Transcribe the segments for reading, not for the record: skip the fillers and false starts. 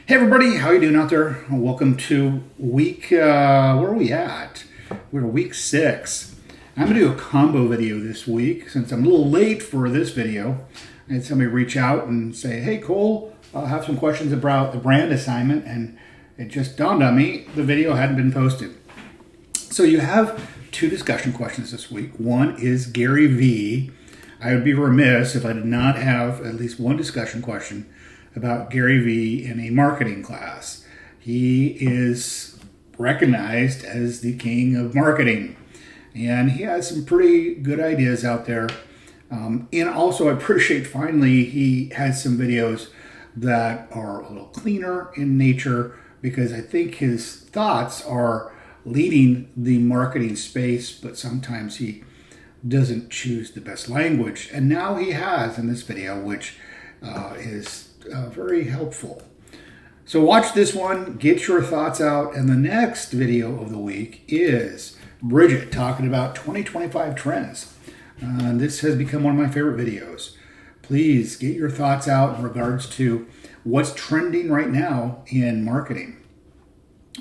Hey everybody, how you doing out there? Welcome to week, where are we at? We're week 6. I'm going to do a combo video this week since I'm a little late for this video. I had somebody reach out and say, hey Cole, I have some questions about the brand assignment, and it just dawned on me the video hadn't been posted. So you have 2 discussion questions this week. One is Gary V. I would be remiss if I did not have at least one discussion question about Gary V in a marketing class. He is recognized as the king of marketing, and he has some pretty good ideas out there. And also I appreciate finally he has some videos that are a little cleaner in nature, because I think his thoughts are leading the marketing space, but sometimes he doesn't choose the best language. And now he has in this video, which is very helpful. So watch this one, get your thoughts out, and the next video of the week is Bridget talking about 2025 trends. This has become one of my favorite videos. Please get your thoughts out in regards to what's trending right now in marketing.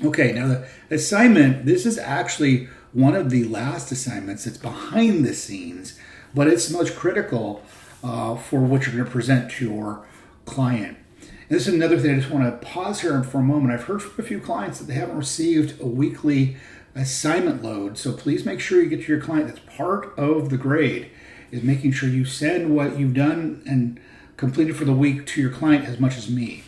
Okay, now the assignment, this is actually one of the last assignments that's behind the scenes, but it's most critical for what you're going to present to your client. And this is another thing I just want to pause here for a moment. I've heard from a few clients that they haven't received a weekly assignment load, so please make sure you get to your client. That's part of the grade, is making sure you send what you've done and completed for the week to your client as much as me.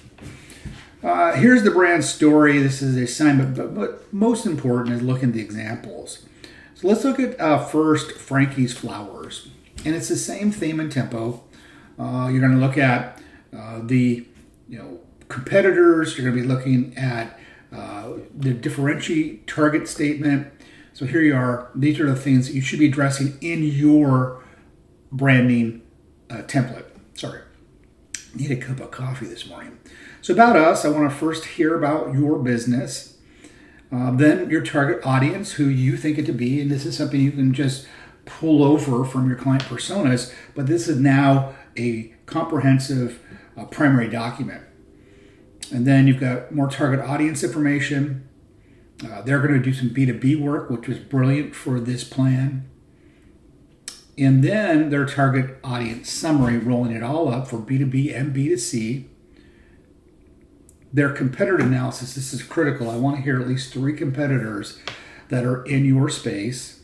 Here's the brand story. This is the assignment, but most important is looking at the examples. So let's look at first Frankie's Flowers, and it's the same theme and tempo. You're going to look at the competitors. You're going to be looking at the differentiate target statement. So here you are. These are the things that you should be addressing in your branding template. Sorry, need a cup of coffee this morning. So about us, I want to first hear about your business, then your target audience, who you think it to be, and this is something you can just pull over from your client personas, but this is now a comprehensive primary document. And then you've got more target audience information. They're going to do some B2B work, which was brilliant for this plan. And then their target audience summary, rolling it all up for B2B and B2C. Their competitor analysis, this is critical. I want to hear at least 3 competitors that are in your space.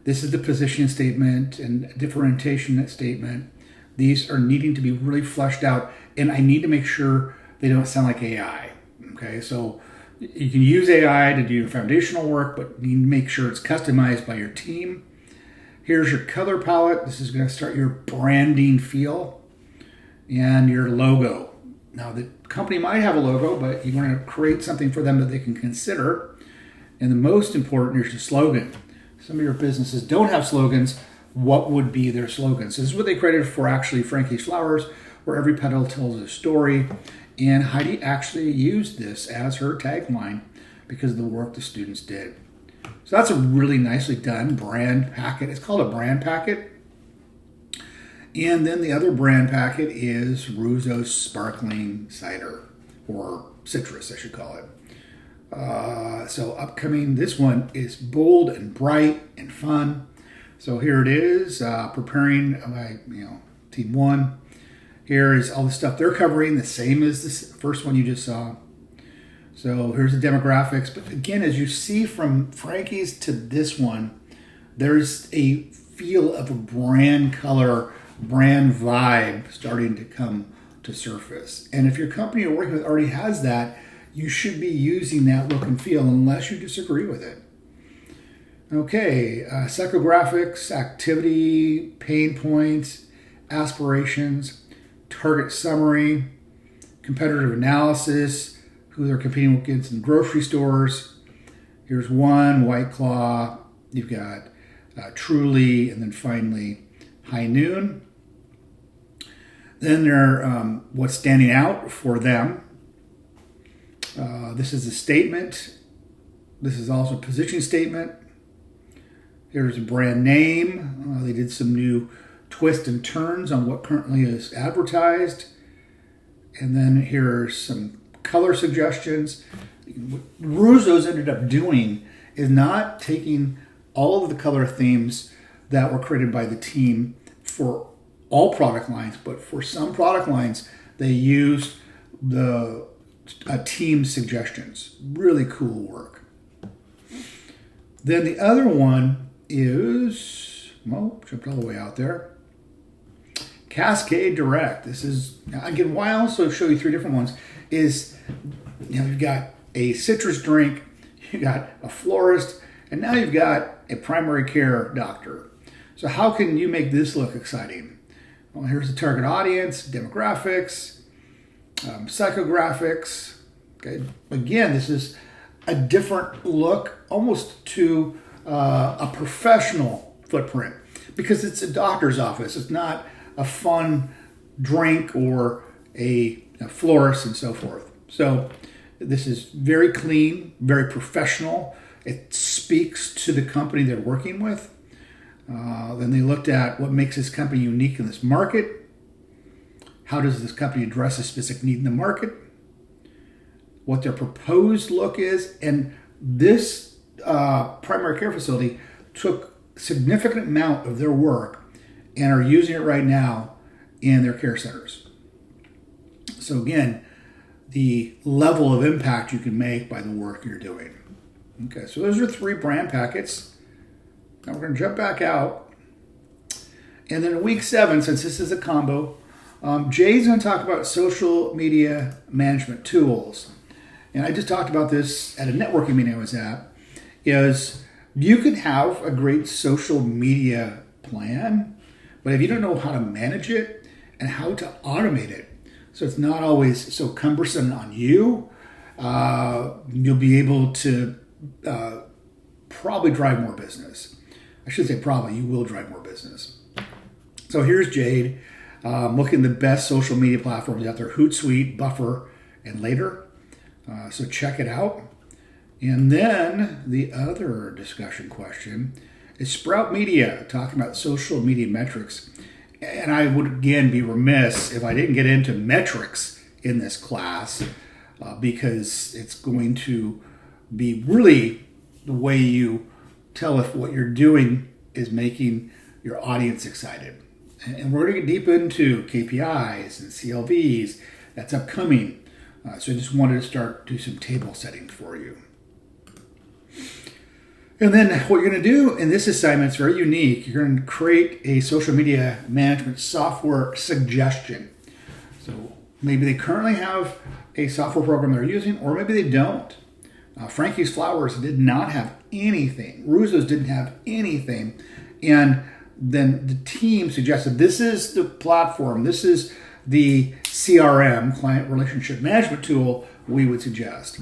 This is the positioning statement and differentiation statement. These are needing to be really fleshed out, and I need to make sure they don't sound like AI. Okay, so you can use AI to do your foundational work, but you need to make sure it's customized by your team. Here's your color palette. This is going to start your branding feel and your logo. Now, the company might have a logo, but you want to create something for them that they can consider. And the most important is your slogan. Some of your businesses don't have slogans. What would be their slogans? This is what they created for actually Frankie's Flowers, where every petal tells a story. And Heidi actually used this as her tagline because of the work the students did. So that's a really nicely done brand packet. It's called a brand packet. And then the other brand packet is Ruzo's Sparkling Cider, or Citrus, I should call it. So upcoming, this one is bold and bright and fun. So here it is, preparing my team 1. Here is all the stuff they're covering, the same as the first one you just saw. So here's the demographics. But again, as you see from Frankie's to this one, there's a feel of a brand color, brand vibe starting to come to surface. And if your company you're working with already has that, you should be using that look and feel unless you disagree with it. Okay, psychographics, activity, pain points, aspirations, target summary, competitive analysis, who they're competing against in grocery stores. Here's one, White Claw. You've got Truly, and then finally High Noon. Then they're what's standing out for them. This is a statement. This is also a positioning statement. Here's a brand name. They did some new twists and turns on what currently is advertised. And then here's some color suggestions. What Russo's ended up doing is not taking all of the color themes that were created by the team for all product lines, but for some product lines, they used the team suggestions. Really cool work. Then the other one is, well, jumped all the way out there. Cascade Direct. This is, again, why I also show you three different ones is, you've got a citrus drink, you got a florist, and now you've got a primary care doctor. So how can you make this look exciting? Well, here's the target audience, demographics, psychographics. Okay. Again, this is a different look, almost to a professional footprint, because it's a doctor's office. It's not a fun drink or a florist and so forth. So this is very clean, very professional. It speaks to the company they're working with. Then they looked at what makes this company unique in this market. How does this company address a specific need in the market? What their proposed look is. And this primary care facility took a significant amount of their work and are using it right now in their care centers. So again, the level of impact you can make by the work you're doing. Okay, so those are three brand packets. Now we're going to jump back out. And then in week 7, since this is a combo, Jay's going to talk about social media management tools. And I just talked about this at a networking meeting I was at, is you can have a great social media plan, but if you don't know how to manage it and how to automate it, so it's not always so cumbersome on you, you'll be able to probably drive more business. I should say probably, you will drive more business. So here's Jade looking at the best social media platforms out there: Hootsuite, Buffer, and Later. So check it out. And then the other discussion question is Sprout Media, talking about social media metrics. And I would, again, be remiss if I didn't get into metrics in this class because it's going to be really the way you tell if what you're doing is making your audience excited. And we're going to get deep into KPIs and CLVs. That's upcoming. So I just wanted to do some table setting for you. And then what you're going to do in this assignment is very unique. You're going to create a social media management software suggestion. So maybe they currently have a software program they're using, or maybe they don't. Frankie's Flowers did not have anything. Russo's didn't have anything. And then the team suggested this is the platform, this is the CRM, client relationship management tool, we would suggest.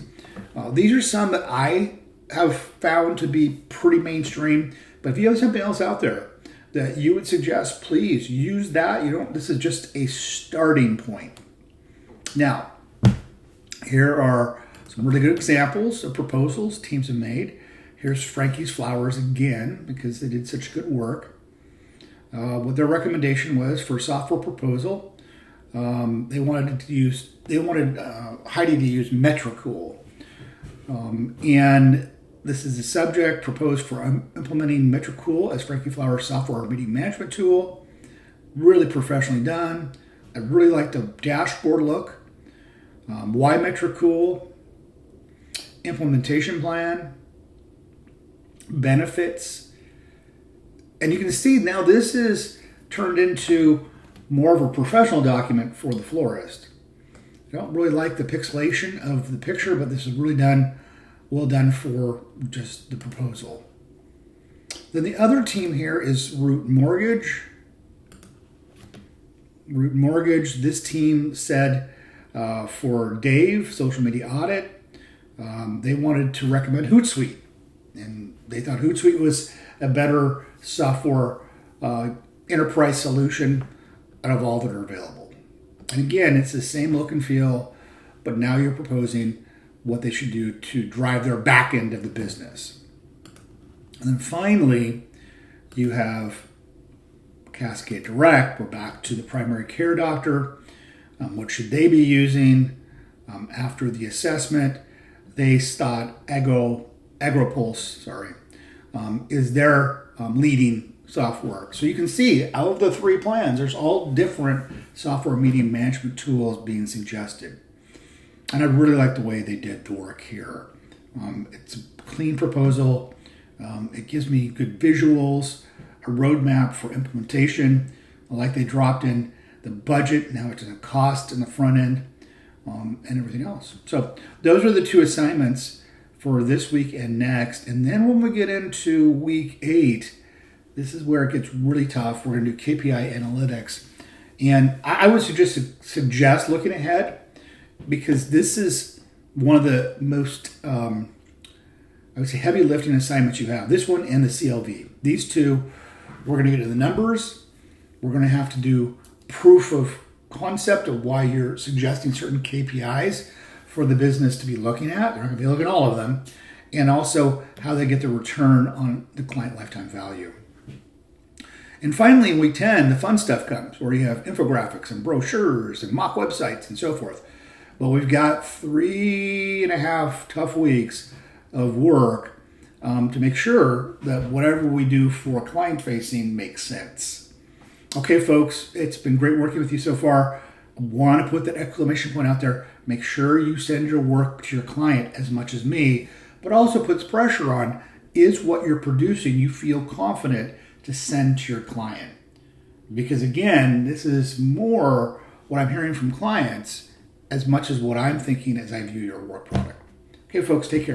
These are some that I have found to be pretty mainstream, but if you have something else out there that you would suggest, please use that. This is just a starting point. Now, here are some really good examples of proposals teams have made. Here's Frankie's Flowers again, because they did such good work. What their recommendation was for a software proposal, they wanted Heidi to use Metricool. And this is the subject proposed for implementing Metricool as Frankie Flowers' software meeting management tool. Really professionally done. I really like the dashboard look. Why Metricool? Implementation plan. Benefits. And you can see now this is turned into more of a professional document for the florist. I don't really like the pixelation of the picture, but this is really well done for just the proposal. Then the other team here is Root Mortgage. Root Mortgage, this team said for Dave, social media audit, they wanted to recommend Hootsuite. And they thought Hootsuite was a better software enterprise solution out of all that are available. And again, it's the same look and feel, but now you're proposing what they should do to drive their back end of the business. And then finally, you have Cascade Direct. We're back to the primary care doctor. What should they be using? After the assessment, they thought AgroPulse, is their leading software. So you can see out of the 3 plans, there's all different software meeting management tools being suggested. And I really like the way they did the work here. It's a clean proposal. It gives me good visuals, a roadmap for implementation. I like they dropped in the budget, now it's a cost in the front end, and everything else. So those are the 2 assignments for this week and next. And then when we get into week 8, this is where it gets really tough. We're going to do KPI analytics. And I would suggest looking ahead, because this is one of the most, I would say, heavy lifting assignments you have. This one and the CLV. These 2, we're going to get to the numbers. We're going to have to do proof of concept of why you're suggesting certain KPIs for the business to be looking at. They're not going to be looking at all of them. And also how they get the return on the client lifetime value. And finally, in week 10, the fun stuff comes, where you have infographics and brochures and mock websites and so forth. But we've got 3.5 tough weeks of work to make sure that whatever we do for client-facing makes sense. Okay, folks, it's been great working with you so far. I want to put that exclamation point out there. Make sure you send your work to your client as much as me, but also puts pressure on, is what you're producing you feel confident to send to your client? Because again, this is more what I'm hearing from clients as much as what I'm thinking as I view your work product. Okay, folks, take care.